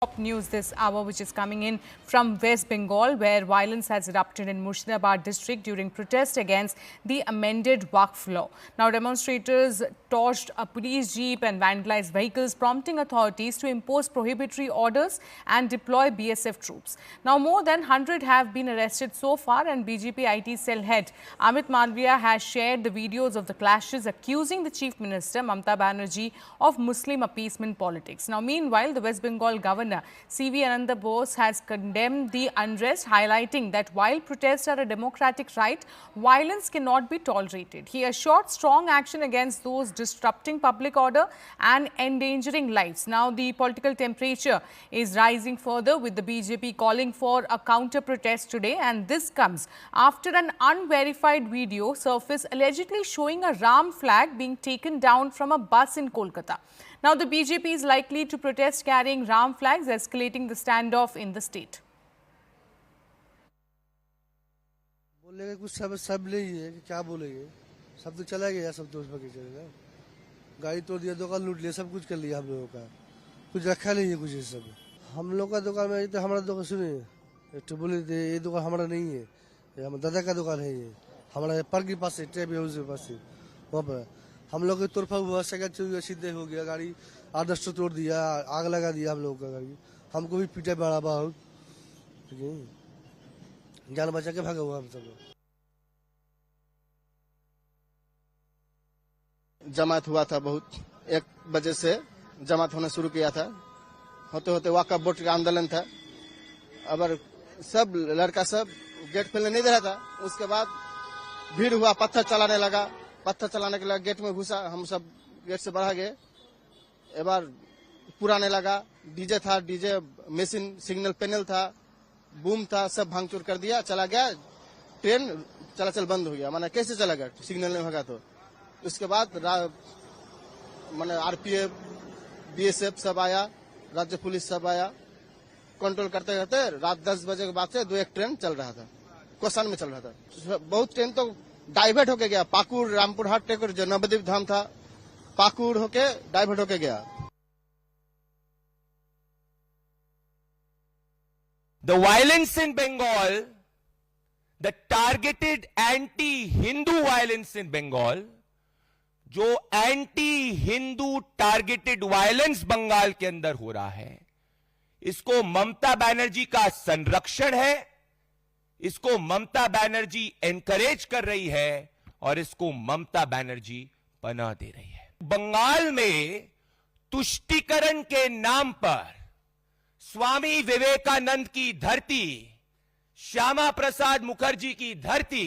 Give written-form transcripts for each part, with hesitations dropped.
Top news this hour, which is coming in from West Bengal, where violence has erupted in Murshidabad district during protest against the amended Waqf law. Now, demonstrators torched a police jeep and vandalized vehicles, prompting authorities to impose prohibitory orders and deploy BSF troops. Now, more than 100 have been arrested so far, and BJP IT cell head Amit Malviya has shared the videos of the clashes, accusing the Chief Minister Mamata Banerjee of Muslim appeasement politics. Now, meanwhile, the West Bengal governor C.V. Ananda Bose has condemned the unrest, highlighting that while protests are a democratic right, violence cannot be tolerated. He assured strong action against those disrupting public order and endangering lives. Now, the political temperature is rising further, with the BJP calling for a counter-protest today, and this comes after an unverified video surfaced allegedly showing a Ram flag being taken down from a bus in Kolkata. Now, the BJP is likely to protest carrying Ram flags, escalating the standoff in the state. बोलेंगे कुछ सब ले ही है कि क्या बोलेंगे, सब तो चला गया, सब तो उस पर चलेगा। गाड़ी तोड़ दिया, दुकान लूट लिया, सब कुछ कर लिया हम लोगों का, कुछ रखा नहीं है कुछ ये सब। हम लोग का दुकान में तो हमारा दुकान सुनिए, तो बोले ये दुकान हमारा नहीं है, ये हमारे दादा का दुकान है, ये हमारा पार्क के पास है, ट्रेप हाउस के पास है, वहाँ पर हम लोग की तोड़फा हुआ, साइकिल चोरी हुआ, सीधे हो गया, गाड़ी 8-10 तो तोड़ दिया, आग लगा दिया हम लोगों का गाड़ी, हमको भी पीटा बड़ा बहुत, जान बचा के भागा हुआ हम सब। जमात हुआ था, बहुत 1 बजे से जमात होना शुरू किया था, होते होते वाकफ बोर्ड का आंदोलन था। अब सब लड़का सब गेट खोलने नहीं दे रहा था, उसके बाद भीड़ हुआ, पत्थर चलाने लगा, पत्थर चलाने के लिए गेट में घुसा, हम सब गेट से बढ़ा गए। एक बार पुराने लगा, डीजे था, डीजे मशीन, सिग्नल पैनल था, बूम था, सब भांगचूर कर दिया, चला गया। ट्रेन चलाचल बंद हो गया, माने कैसे चला गया, सिग्नल नहीं होगा तो। उसके बाद माने आरपीएफ, बीएसएफ सब आया, राज्य पुलिस सब आया, कंट्रोल करते करते रात 10 बजे के बाद से 2-1 ट्रेन चल रहा था, क्वेश्चन में चल रहा था। बहुत ट्रेन तो डाइवर्ट होके गया, पाकुड़ रामपुर हाट टेकर जो नवद्वीप धाम था, पाकुड़ होके डाइवर्ट होके गया। The violence in Bengal, the targeted anti-Hindu violence in Bengal, जो एंटी-हिंदू टारगेटेड वायलेंस बंगाल के अंदर हो रहा है, इसको ममता बनर्जी का संरक्षण है, इसको ममता बनर्जी एनकरेज कर रही है और इसको ममता बनर्जी पनाह दे रही है। बंगाल में तुष्टीकरण के नाम पर स्वामी विवेकानंद की धरती, श्यामा प्रसाद मुखर्जी की धरती,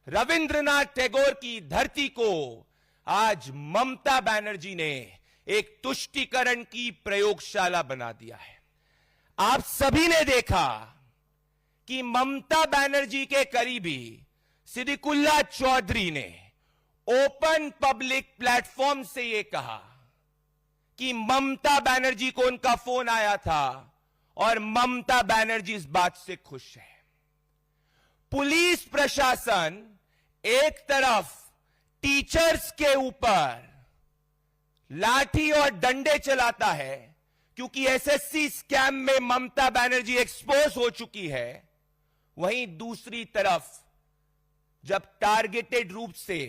रविंद्रनाथ टैगोर की धरती को आज ममता बनर्जी ने एक तुष्टीकरण की प्रयोगशाला बना दिया है। आप सभी ने देखा कि ममता बनर्जी के करीबी सिद्दीकुल्लाह चौधरी ने ओपन पब्लिक प्लेटफॉर्म से यह कहा कि ममता बनर्जी को उनका फोन आया था और ममता बनर्जी इस बात से खुश है। पुलिस प्रशासन एक तरफ टीचर्स के ऊपर लाठी और डंडे चलाता है, क्योंकि एसएससी स्कैम में ममता बनर्जी एक्सपोज हो चुकी है, वहीं दूसरी तरफ जब टारगेटेड रूप से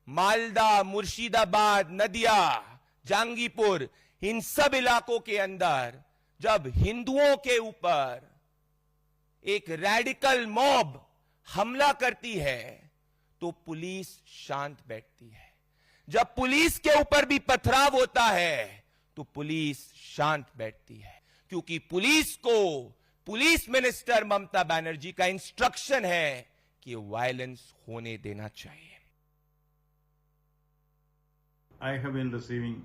मालदा, मुर्शिदाबाद, नदिया, जहांगीरपुर, इन सब इलाकों के अंदर जब हिंदुओं के ऊपर एक रैडिकल मॉब हमला करती है तो पुलिस शांत बैठती है। जब पुलिस के ऊपर भी पथराव होता है तो पुलिस शांत बैठती है, क्योंकि पुलिस को पुलिस मिनिस्टर ममता बनर्जी का इंस्ट्रक्शन है कि वायलेंस होने देना चाहिए। I have been receiving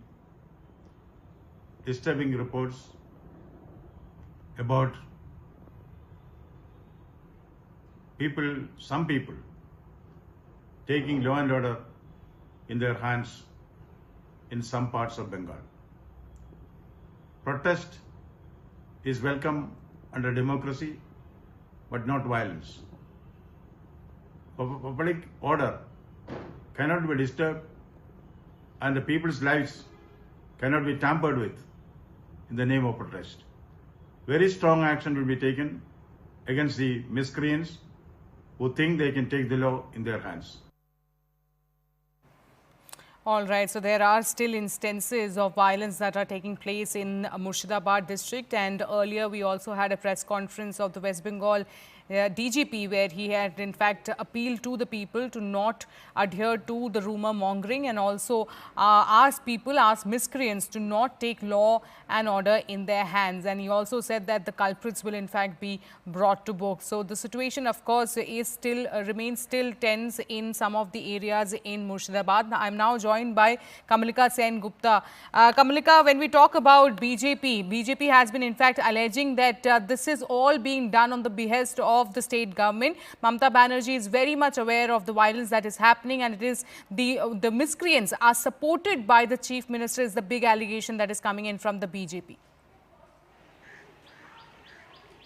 disturbing reports about some people taking law and order in their hands in some parts of Bengal. Protest is welcome under democracy, but not violence. Public order cannot be disturbed and the people's lives cannot be tampered with in the name of protest. very strong action will be taken against the miscreants who think they can take the law in their hands. All right, so there are still instances of violence that are taking place in Murshidabad district, and earlier we also had a press conference of the West Bengal DGP where he had in fact appealed to the people to not adhere to the rumor mongering and also ask miscreants to not take law and order in their hands. And he also said that the culprits will in fact be brought to book. So the situation of course is still remains still tense in some of the areas in Murshidabad. I am now joined by Kamalika Sen Gupta. Kamalika, when we talk about BJP has been in fact alleging that this is all being done on the behest of the state government. Mamata Banerjee is very much aware of the violence that is happening, and it is the miscreants are supported by the chief minister is the big allegation that is coming in from the BJP.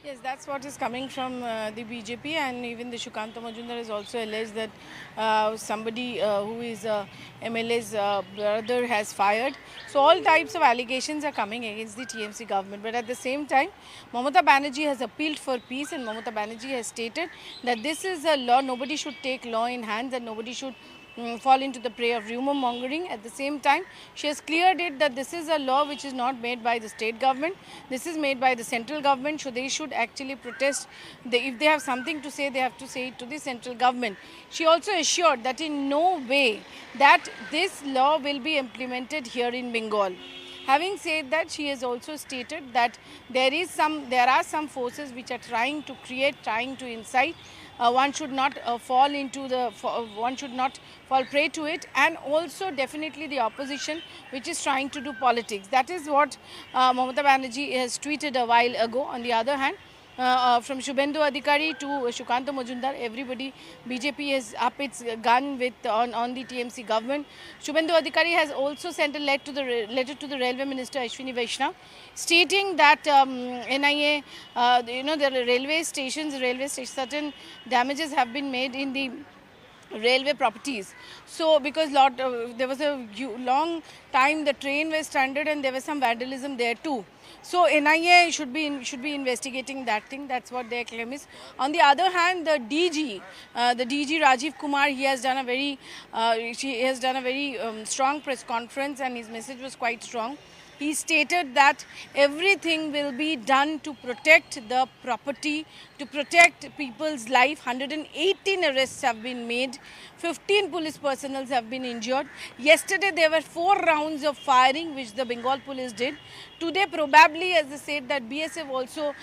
Yes, that's what is coming from the BJP, and even the Shukanta Majumdar has also alleged that somebody who is MLA's brother has fired. So all types of allegations are coming against the TMC government. But at the same time, Mamata Banerjee has appealed for peace, and Mamata Banerjee has stated that this is a law, nobody should take law in hands and nobody should fall into the prey of rumor mongering. At the same time, she has cleared it that this is a law which is not made by the state government. This is made by the central government. So they should actually protest. If they have something to say, they have to say it to the central government. She also assured that in no way that this law will be implemented here in Bengal. Having said that, she has also stated that there are some forces which are trying to create, trying to incite. One should not one should not fall prey to it, and also definitely the opposition which is trying to do politics. That is what Mamata Banerjee has tweeted a while ago. On the other hand, from Shubhendu Adhikari to Shukanta Majumdar, everybody, BJP has up its gun with on the TMC government. Shubhendu Adhikari has also sent a letter to the Railway Minister Ashwini Vaishnav, stating that NIA, the railway stations, certain damages have been made in the railway properties. So because there was a long time the train was stranded and there was some vandalism there too. So NIA should be investigating that thing. That's what their claim is. On the other hand, the DG Rajiv Kumar, he has done a very strong press conference, and his message was quite strong. He stated that everything will be done to protect the property, to protect people's life. 118 arrests have been made. 15 police personnel have been injured. Yesterday, there were 4 rounds of firing, which the Bengal police did. Today, probably, as they said, that BSF also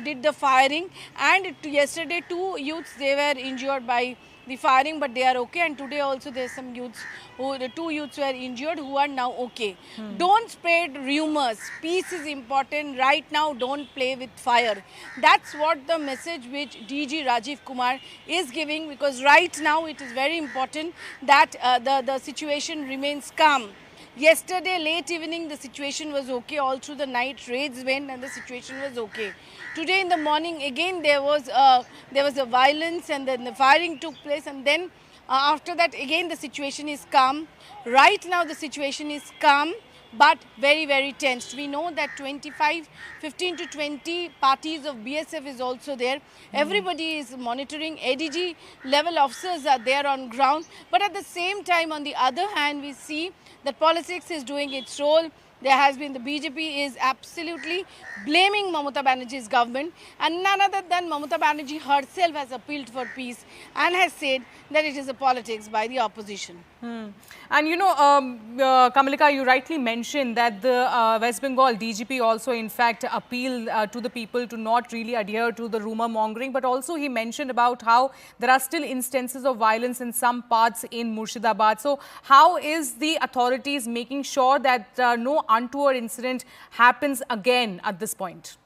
did the firing. And yesterday, 2 youths, they were injured by the firing, but they are okay. And today also there are some youths, the 2 youths were injured who are now okay. Don't spread rumors. Peace is important. Right now, don't play with fire. That's what the message which DG Rajiv Kumar is giving, because right now it is very important that the situation remains calm. Yesterday, late evening, the situation was okay. All through the night, raids went and the situation was okay. Today in the morning, again, there was a violence, and then the firing took place. And then after that, again, the situation is calm. Right now, the situation is calm, but very, very tense. We know that 15 to 20 parties of BSF is also there. Everybody is monitoring. ADG level officers are there on ground. But at the same time, on the other hand, we see that politics is doing its role. There has been, the BJP is absolutely blaming Mamata Banerjee's government, and none other than Mamata Banerjee herself has appealed for peace and has said that it is a politics by the opposition. And you know, Kamalika, you rightly mentioned that the West Bengal DGP also in fact appealed to the people to not really adhere to the rumor mongering, but also he mentioned about how there are still instances of violence in some parts in Murshidabad. So how is the authorities making sure that no untoward incident happens again at this point?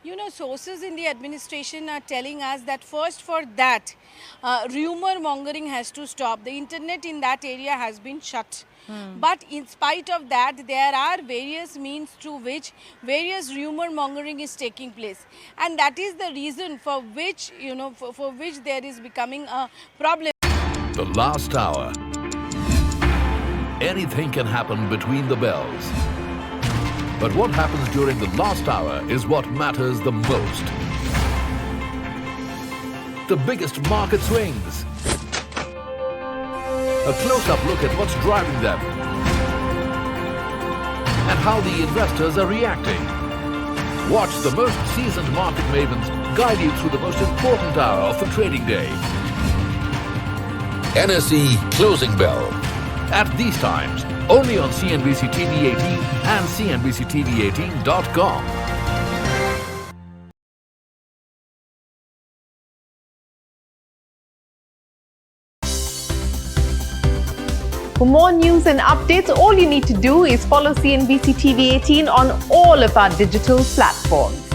You know, sources in the administration are telling us that first for that, rumor mongering has to stop. The internet in that area has been shut. But in spite of that, there are various means through which various rumor mongering is taking place. And that is the reason for which, for which there is becoming a problem. The last hour. Anything can happen between the bells. But what happens during the last hour is what matters the most. The biggest market swings. A close-up look at what's driving them and how the investors are reacting. Watch the most seasoned market mavens guide you through the most important hour of the trading day. NSE Closing Bell. At these times, only on CNBC TV 18 and CNBCTV18.com. For more news and updates, all you need to do is follow CNBC TV 18 on all of our digital platforms.